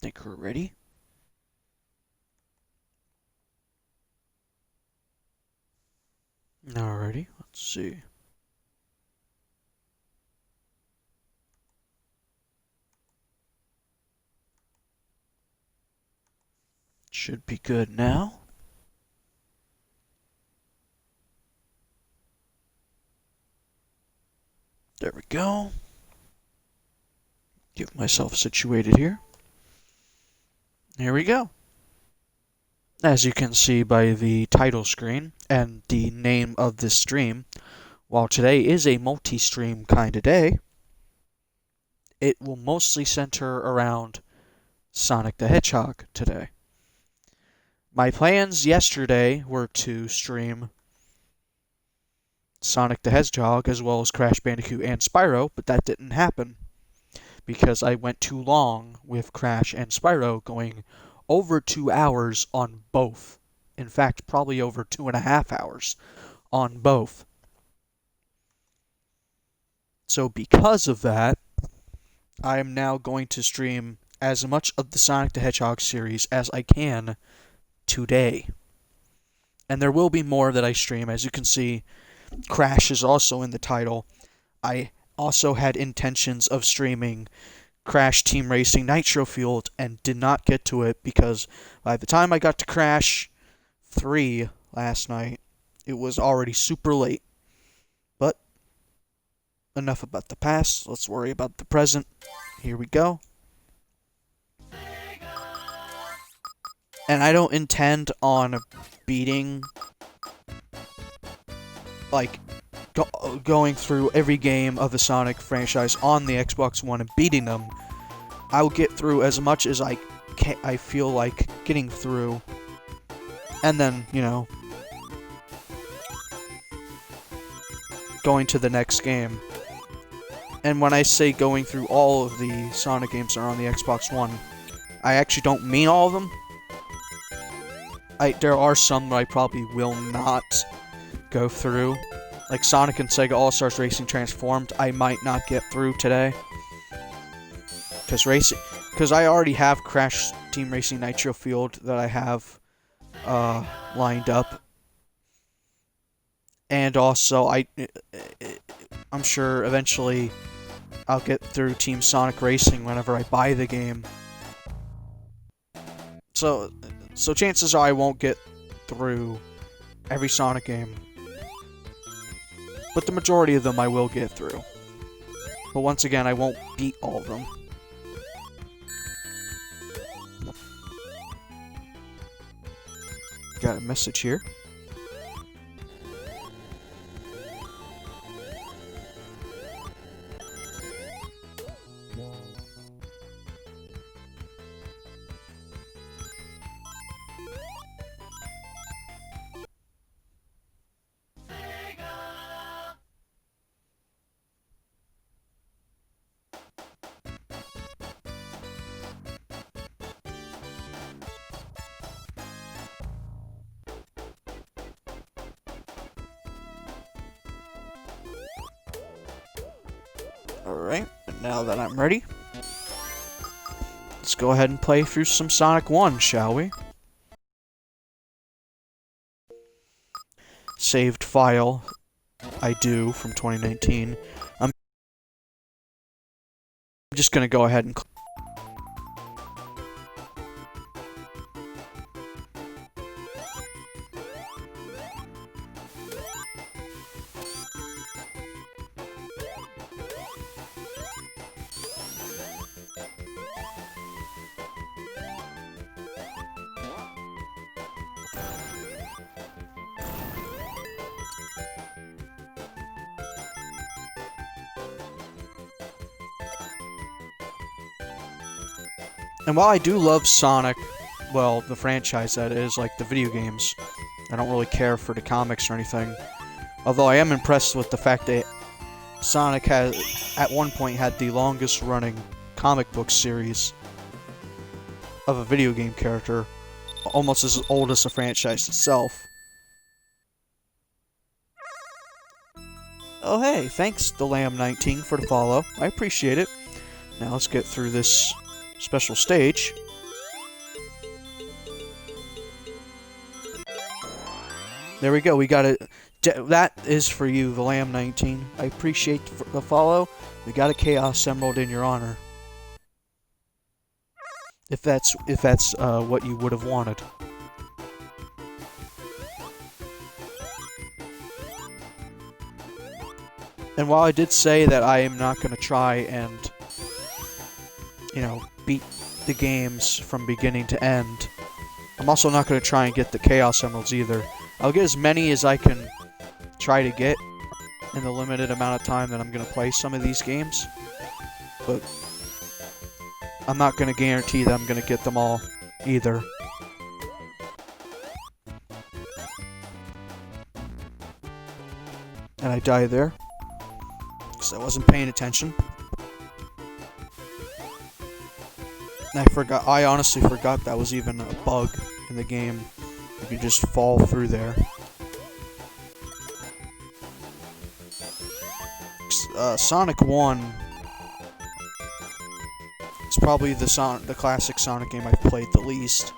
Think we're ready? Alrighty, let's see. Should be good now. There we go. Get myself situated here. Here we go. As you can see by the title screen and the name of this stream, while today is a multi-stream kind of day, it will mostly center around Sonic the Hedgehog today. My plans yesterday were to stream Sonic the Hedgehog as well as Crash Bandicoot and Spyro, but that didn't happen because I went too long with Crash and Spyro, going over 2 hours on both. In fact, probably over 2.5 hours on both. So because of that, I am now going to stream as much of the Sonic the Hedgehog series as I can today. And there will be more that I stream. As you can see, Crash is also in the title. I also had intentions of streaming Crash Team Racing Nitro Fueled and did not get to it because by the time I got to Crash 3 last night, it was already super late. But enough about the past. Let's worry about the present. Here we go. And I don't intend on beating, like, going through every game of the Sonic franchise on the Xbox One and beating them. I'll get through as much as I feel like getting through. And then, going to the next game. And when I say going through all of the Sonic games that are on the Xbox One, I actually don't mean all of them. There are some that I probably will not go through. Like Sonic and Sega All-Stars Racing Transformed, I might not get through today. Because I already have Crash Team Racing Nitro Fueled that I have lined up. And also, I'm sure eventually I'll get through Team Sonic Racing whenever I buy the game. So chances are I won't get through every Sonic game. But the majority of them I will get through. But once again, I won't beat all of them. Got a message here. Alright, and now that I'm ready, let's go ahead and play through some Sonic 1, shall we? Saved file, I do, from 2019. I'm just gonna go ahead and And while I do love Sonic, well, the franchise that is, like the video games, I don't really care for the comics or anything. Although I am impressed with the fact that Sonic has, at one point, had the longest running comic book series of a video game character, almost as old as the franchise itself. Oh hey, thanks, TheLamb19, for the follow. I appreciate it. Now let's get through this special stage. There we go. We got it. That is for you, the Lamb 19. I appreciate the follow. We got a Chaos Emerald in your honor. If that's what you would have wanted. And while I did say that I am not going to try and, beat the games from beginning to end, I'm also not going to try and get the Chaos Emeralds either. I'll get as many as I can try to get in the limited amount of time that I'm going to play some of these games. But I'm not going to guarantee that I'm going to get them all either. And I died there because I wasn't paying attention. And I honestly forgot that was even a bug in the game. You could just fall through there. Sonic 1 is probably the classic Sonic game I've played the least.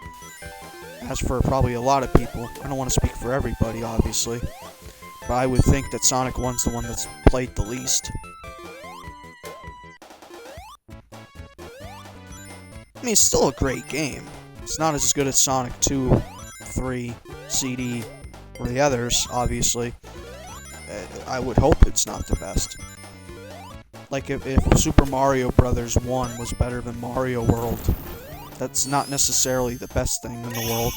As for probably a lot of people, I don't want to speak for everybody, obviously, but I would think that Sonic 1's the one that's played the least. I mean, it's still a great game. It's not as good as Sonic 2, 3, CD, or the others, obviously. I would hope it's not the best. Like, if Super Mario Bros. 1 was better than Mario World, that's not necessarily the best thing in the world.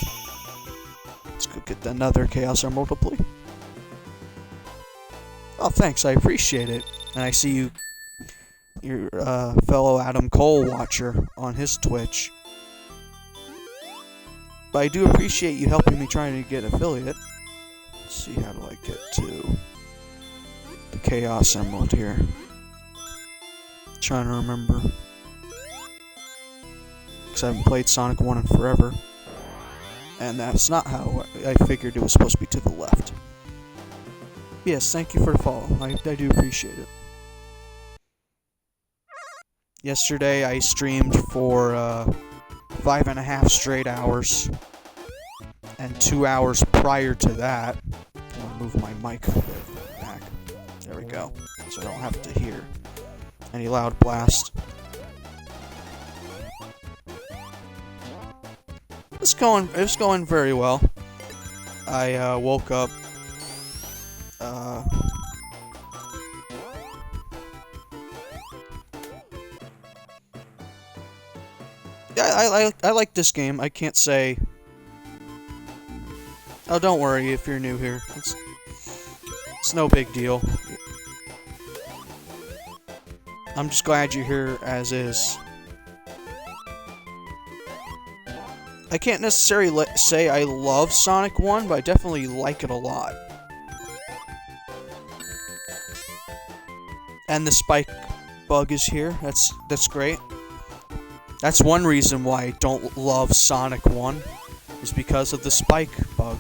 Let's go get another Chaos Emerald to play. Oh, thanks, I appreciate it. And I see your fellow Adam Cole watcher on his Twitch. But I do appreciate you helping me trying to get affiliate. Let's see, how do I get to the Chaos Emerald here? Trying to remember. Because I haven't played Sonic 1 in forever. And that's not how I figured it was supposed to be to the left. Yes, thank you for the follow. I do appreciate it. Yesterday I streamed for 5.5 straight hours. And 2 hours prior to that. I'm going to move my mic a bit back. There we go. So I don't have to hear any loud blast. It's going very well. I woke up yeah, I like this game. I can't say. Oh, don't worry if you're new here. It's no big deal. I'm just glad you're here as is. I can't necessarily say I love Sonic 1, but I definitely like it a lot. And the spike bug is here. That's great. That's one reason why I don't love Sonic 1, is because of the spike bug.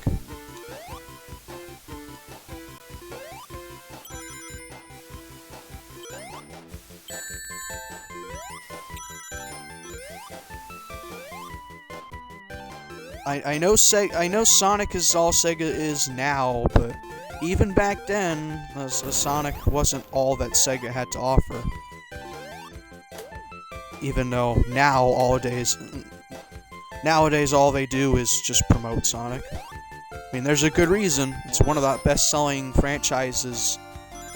I know Sonic is all Sega is now, but even back then, Sonic wasn't all that Sega had to offer. Even though nowadays all they do is just promote Sonic. I mean, there's a good reason. It's one of the best-selling franchises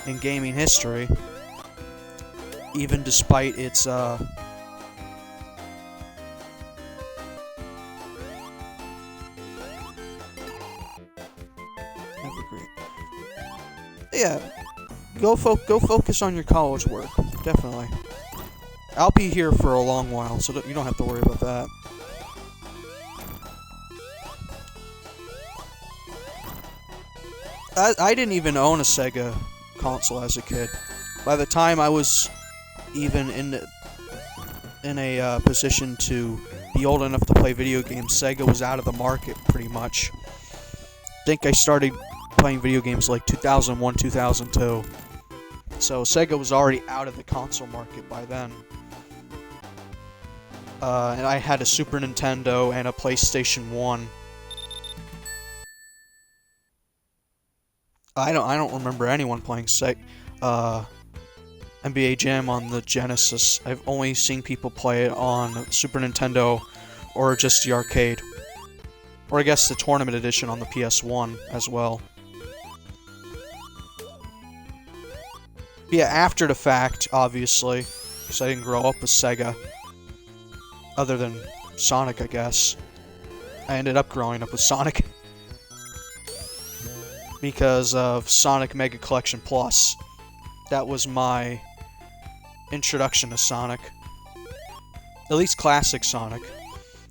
in gaming history. Even despite its yeah, go focus on your college work, definitely. I'll be here for a long while, so you don't have to worry about that. I didn't even own a Sega console as a kid. By the time I was even in a position to be old enough to play video games, Sega was out of the market pretty much. I think I started playing video games like 2001, 2002. So Sega was already out of the console market by then. And I had a Super Nintendo and a PlayStation 1. I don't remember anyone playing uh, NBA Jam on the Genesis. I've only seen people play it on Super Nintendo or just the arcade. Or I guess the tournament edition on the PS1 as well. Yeah, after the fact, obviously, because I didn't grow up with Sega, other than Sonic, I guess. I ended up growing up with Sonic because of Sonic Mega Collection Plus. That was my introduction to Sonic. At least classic Sonic.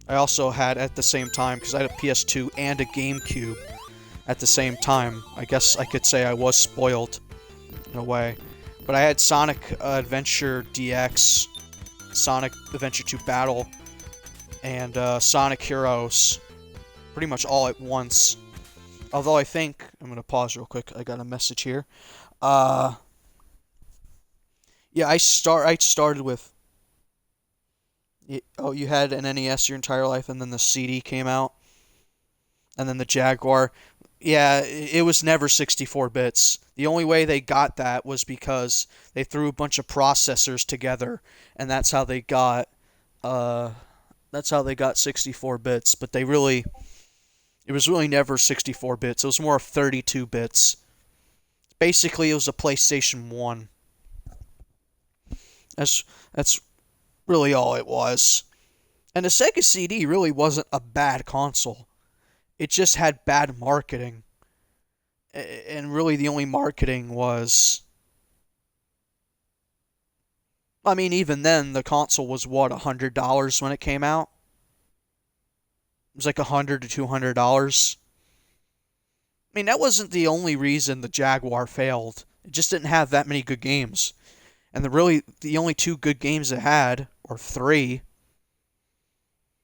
I also had at the same time, because I had a PS2 and a GameCube at the same time. I guess I could say I was spoiled in a way. But I had Sonic Adventure DX, Sonic Adventure 2 Battle, and Sonic Heroes pretty much all at once. Although I think I'm gonna pause real quick. I got a message here. Uh, yeah, I started with. Oh, you had an NES your entire life, and then the CD came out, and then the Jaguar. Yeah, it was never 64 bits. The only way they got that was because they threw a bunch of processors together, and uh, that's how they got 64 bits. But it was really never 64 bits. It was more of 32 bits. Basically, it was a PlayStation 1. That's really all it was. And the Sega CD really wasn't a bad console. It just had bad marketing. And really the only marketing was, I mean, even then the console was what, $100 when it came out? It was like $100 to $200. I mean, that wasn't the only reason the Jaguar failed. It just didn't have that many good games. And the only two good games it had, or three,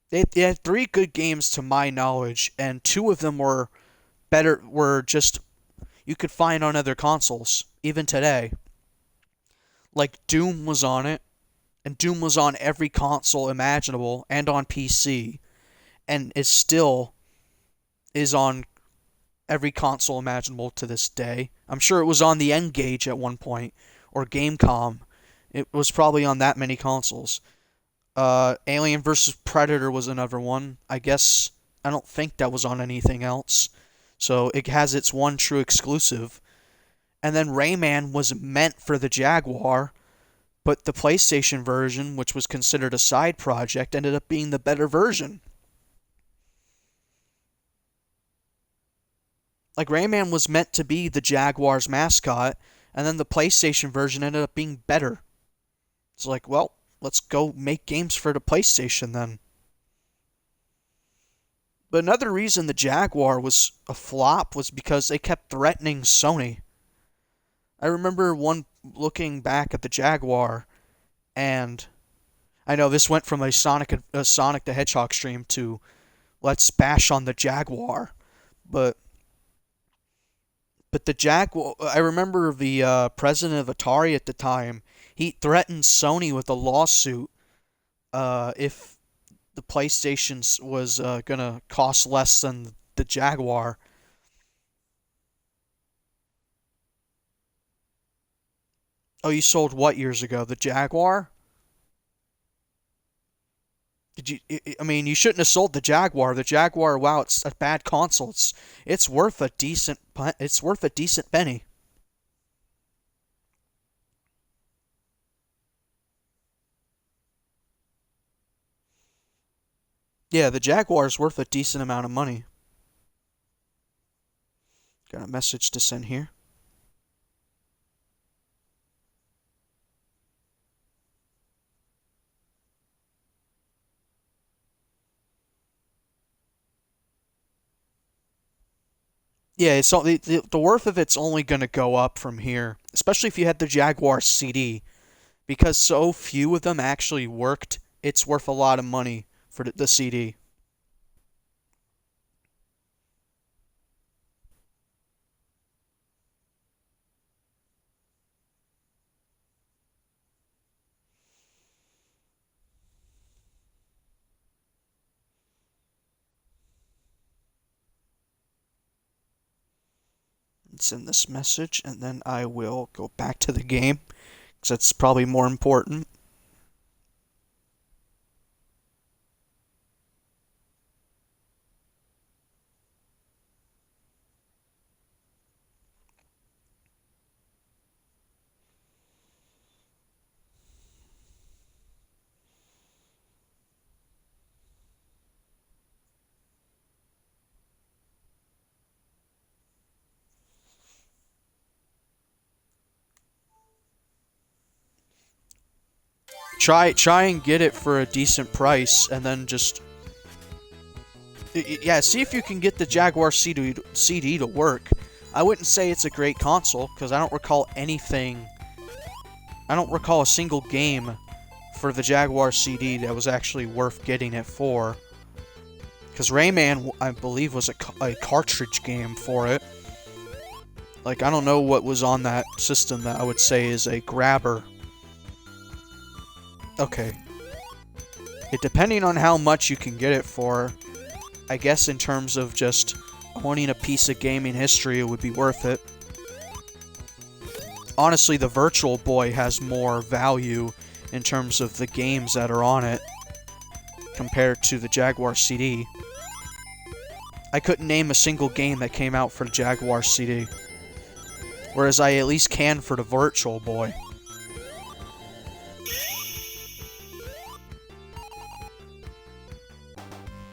they had three good games to my knowledge, and two of them were just you could find on other consoles, even today. Like Doom was on it, and Doom was on every console imaginable and on PC, and it still is on every console imaginable to this day. I'm sure it was on the N-Gage at one point, or Gamecom. It was probably on that many consoles. Alien vs. Predator was another one. I don't think that was on anything else. So it has its one true exclusive. And then Rayman was meant for the Jaguar, but the PlayStation version, which was considered a side project, ended up being the better version. Like Rayman was meant to be the Jaguar's mascot, and then the PlayStation version ended up being better. It's like, well, let's go make games for the PlayStation then. But another reason the Jaguar was a flop was because they kept threatening Sony. I remember one looking back at the Jaguar, and I know this went from a Sonic the Hedgehog stream to let's bash on the Jaguar, but the Jaguar. I remember the president of Atari at the time. He threatened Sony with a lawsuit if the PlayStation was gonna cost less than the Jaguar. Oh, you sold what years ago? The Jaguar? Did you? I mean, you shouldn't have sold the Jaguar. The Jaguar, wow, it's a bad console. It's worth a decent. It's worth a decent penny. Yeah, the Jaguar is worth a decent amount of money. Got a message to send here. Yeah, the worth of it's only going to go up from here, especially if you had the Jaguar CD, because so few of them actually worked. It's worth a lot of money for the CD. send this message, and then I will go back to the game, because that's probably more important. Try and get it for a decent price, and then just yeah, see if you can get the Jaguar CD to work. I wouldn't say it's a great console because I don't recall anything. I don't recall a single game for the Jaguar CD that was actually worth getting it for. Because Rayman, I believe, was a cartridge game for it. Like, I don't know what was on that system that I would say is a grabber. Okay. Depending on how much you can get it for, I guess in terms of just owning a piece of gaming history, it would be worth it. Honestly, the Virtual Boy has more value in terms of the games that are on it compared to the Jaguar CD. I couldn't name a single game that came out for the Jaguar CD, whereas I at least can for the Virtual Boy.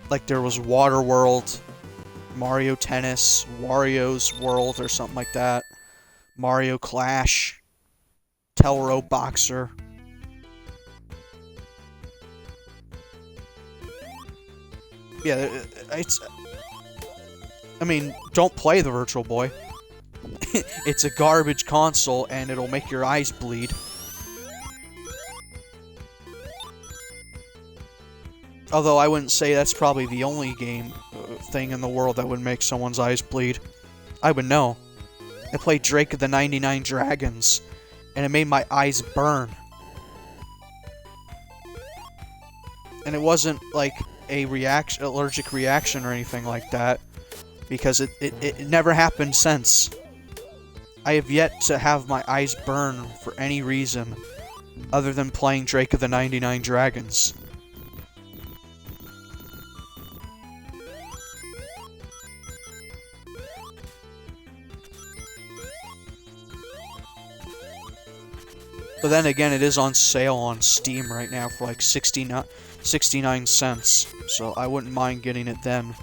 Like, there was Waterworld, Mario Tennis, Wario's World, or something like that. Mario Clash, Telro Boxer. Yeah, it's... I mean, don't play the Virtual Boy. It's a garbage console, and it'll make your eyes bleed. Although I wouldn't say that's probably the only game thing in the world that would make someone's eyes bleed. I would know. I played Drake of the 99 Dragons, and it made my eyes burn. And it wasn't like a allergic reaction or anything like that, because it never happened since. I have yet to have my eyes burn for any reason other than playing Drake of the 99 Dragons. But then again, it is on sale on Steam right now for like 69 cents, so I wouldn't mind getting it then.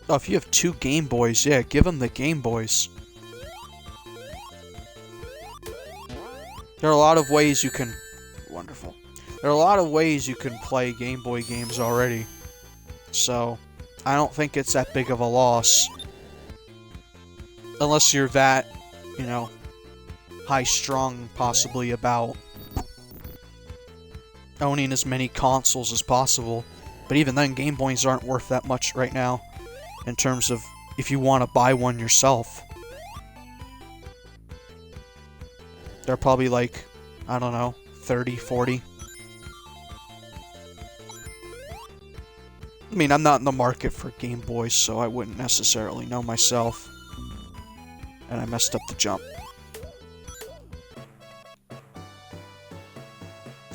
Oh, if you have 2 Game Boys, yeah, give them the Game Boys. There are a lot of ways you can... Wonderful. There are a lot of ways you can play Game Boy games already. So, I don't think it's that big of a loss. Unless you're that, you know, high-strung, possibly, about owning as many consoles as possible. But even then, Game Boys aren't worth that much right now, in terms of if you want to buy one yourself. They're probably like, I don't know, 30, 40. I mean, I'm not in the market for Game Boys, so I wouldn't necessarily know myself. And I messed up the jump.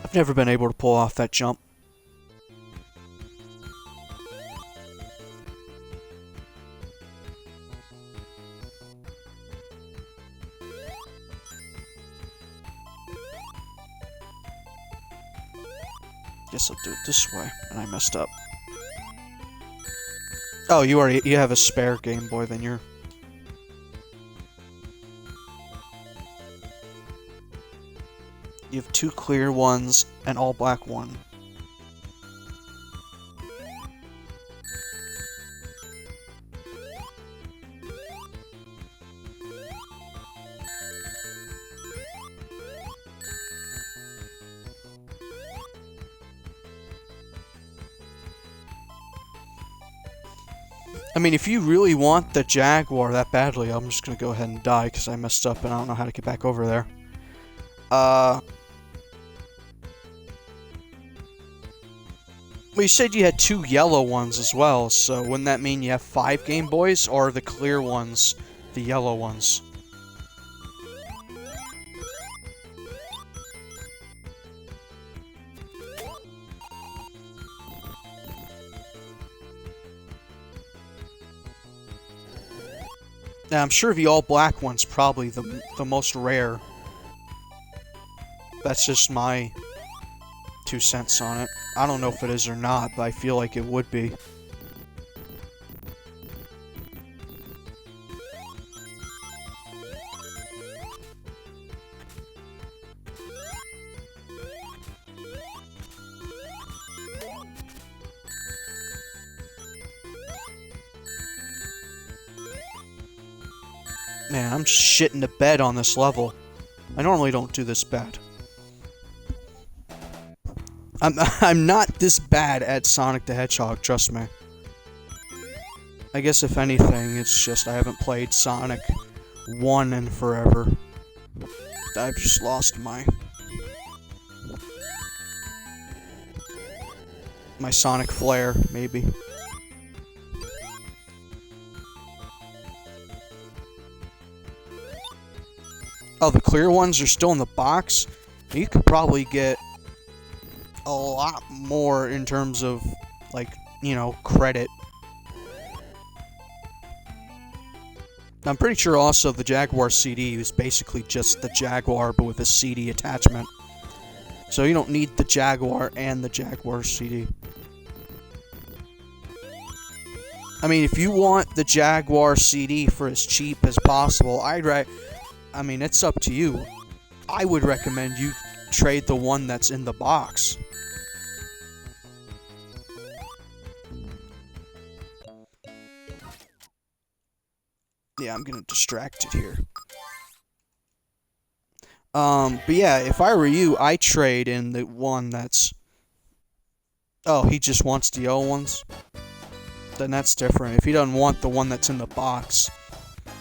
I've never been able to pull off that jump. Guess I'll do it this way, and I messed up. Oh, you have a spare Game Boy, then you have 2 clear ones and all black one. I mean, if you really want the Jaguar that badly, I'm just gonna go ahead and die because I messed up and I don't know how to get back over there. Well, you said you had 2 yellow ones as well, so wouldn't that mean you have 5 Game Boys, or are the clear ones the yellow ones? Now, I'm sure the all-black one's probably the most rare. That's just my 2 cents on it. I don't know if it is or not, but I feel like it would be. Man, I'm shitting the bed on this level. I normally don't do this bad. I'm not this bad at Sonic the Hedgehog, trust me. I guess if anything, it's just I haven't played Sonic 1 in forever. I've just lost my Sonic flair, maybe. Oh, the clear ones are still in the box? You could probably get a lot more in terms of, like, you know, credit. I'm pretty sure also the Jaguar CD is basically just the Jaguar, but with a CD attachment. So you don't need the Jaguar and the Jaguar CD. I mean, if you want the Jaguar CD for as cheap as possible, I mean, it's up to you. I would recommend you trade the one that's in the box. Yeah, I'm gonna distract it here. But yeah, if I were you, I'd trade in the one that's... Oh, he just wants the yellow ones? Then that's different. If he doesn't want the one that's in the box,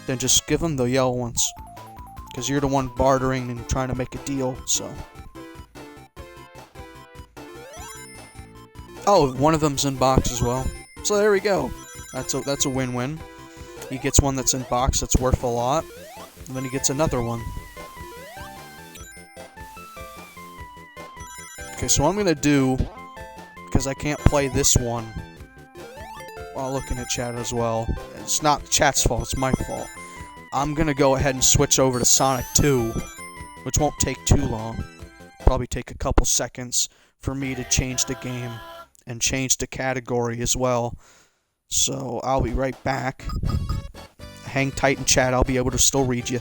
then just give him the yellow ones. Because you're the one bartering and trying to make a deal, so... Oh, one of them's in box as well. So there we go. That's a win-win. He gets one that's in box that's worth a lot, and then he gets another one. Okay, so what I'm gonna do, because I can't play this one while looking at chat as well. It's not the chat's fault, it's my fault. I'm gonna go ahead and switch over to Sonic 2, which won't take too long. Probably take a couple seconds for me to change the game and change the category as well. So I'll be right back. Hang tight in chat, I'll be able to still read you.